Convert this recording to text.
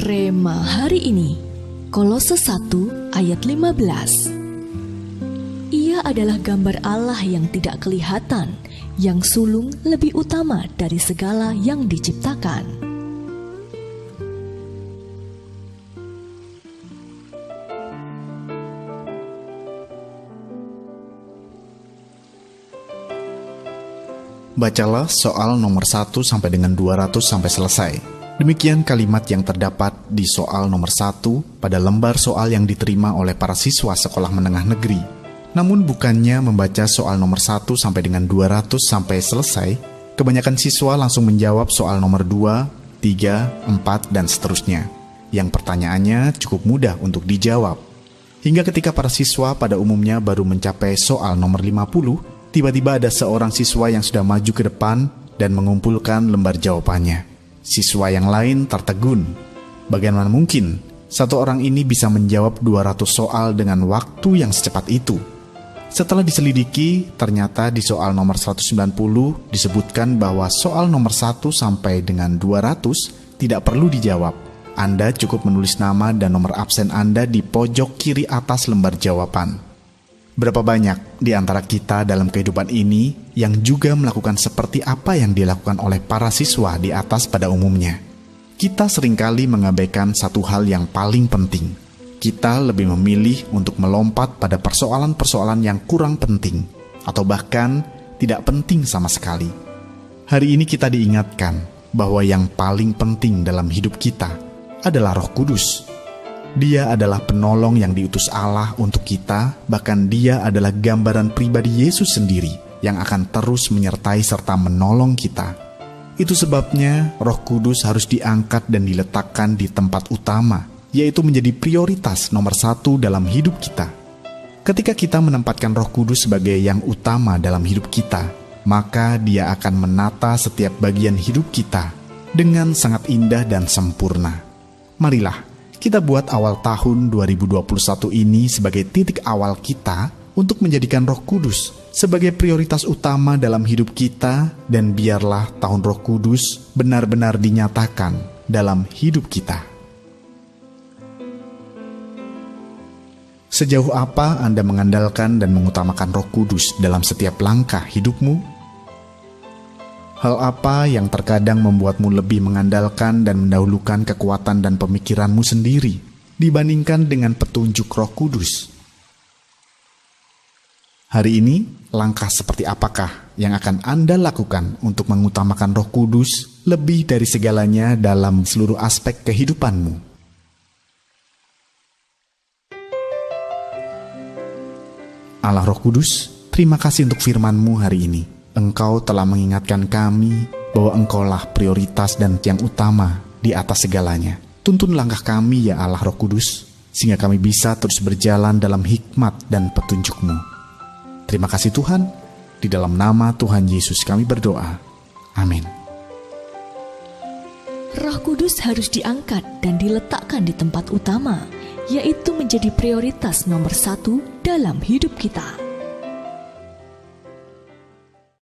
Rema hari ini, Kolose 1 ayat 15. Ia adalah gambar Allah yang tidak kelihatan, yang sulung lebih utama dari segala yang diciptakan. Bacalah soal nomor 1 sampai dengan 200 sampai selesai. Demikian kalimat yang terdapat di soal nomor 1 pada lembar soal yang diterima oleh para siswa sekolah menengah negeri. Namun bukannya membaca soal nomor 1 sampai dengan 200 sampai selesai, kebanyakan siswa langsung menjawab soal nomor 2, 3, 4, dan seterusnya. Yang pertanyaannya cukup mudah untuk dijawab. Hingga ketika para siswa pada umumnya baru mencapai soal nomor 50, tiba-tiba ada seorang siswa yang sudah maju ke depan dan mengumpulkan lembar jawabannya. Siswa yang lain tertegun. Bagaimana mungkin satu orang ini bisa menjawab 200 soal dengan waktu yang secepat itu? Setelah diselidiki, ternyata di soal nomor 190 disebutkan bahwa soal nomor 1 sampai dengan 200 tidak perlu dijawab. Anda cukup menulis nama dan nomor absen Anda di pojok kiri atas lembar jawaban. Berapa banyak di antara kita dalam kehidupan ini yang juga melakukan seperti apa yang dilakukan oleh para siswa di atas pada umumnya? Kita seringkali mengabaikan satu hal yang paling penting. Kita lebih memilih untuk melompat pada persoalan-persoalan yang kurang penting, atau bahkan tidak penting sama sekali. Hari ini kita diingatkan bahwa yang paling penting dalam hidup kita adalah Roh Kudus. Dia adalah penolong yang diutus Allah untuk kita, bahkan dia adalah gambaran pribadi Yesus sendiri yang akan terus menyertai serta menolong kita. Itu sebabnya Roh Kudus harus diangkat dan diletakkan di tempat utama, yaitu menjadi prioritas nomor 1 dalam hidup kita. Ketika kita menempatkan Roh Kudus sebagai yang utama dalam hidup kita, maka dia akan menata setiap bagian hidup kita dengan sangat indah dan sempurna. Marilah kita buat awal tahun 2021 ini sebagai titik awal kita untuk menjadikan Roh Kudus sebagai prioritas utama dalam hidup kita, dan biarlah tahun Roh Kudus benar-benar dinyatakan dalam hidup kita. Sejauh apa Anda mengandalkan dan mengutamakan Roh Kudus dalam setiap langkah hidupmu? Hal apa yang terkadang membuatmu lebih mengandalkan dan mendahulukan kekuatan dan pemikiranmu sendiri dibandingkan dengan petunjuk Roh Kudus? Hari ini, langkah seperti apakah yang akan Anda lakukan untuk mengutamakan Roh Kudus lebih dari segalanya dalam seluruh aspek kehidupanmu? Allah Roh Kudus, terima kasih untuk firman-Mu hari ini. Engkau telah mengingatkan kami bahwa Engkaulah prioritas dan yang utama di atas segalanya. Tuntun langkah kami ya Allah Roh Kudus, sehingga kami bisa terus berjalan dalam hikmat dan petunjuk-Mu. Terima kasih Tuhan, di dalam nama Tuhan Yesus kami berdoa. Amin. Roh Kudus harus diangkat dan diletakkan di tempat utama, yaitu menjadi prioritas nomor 1 dalam hidup kita.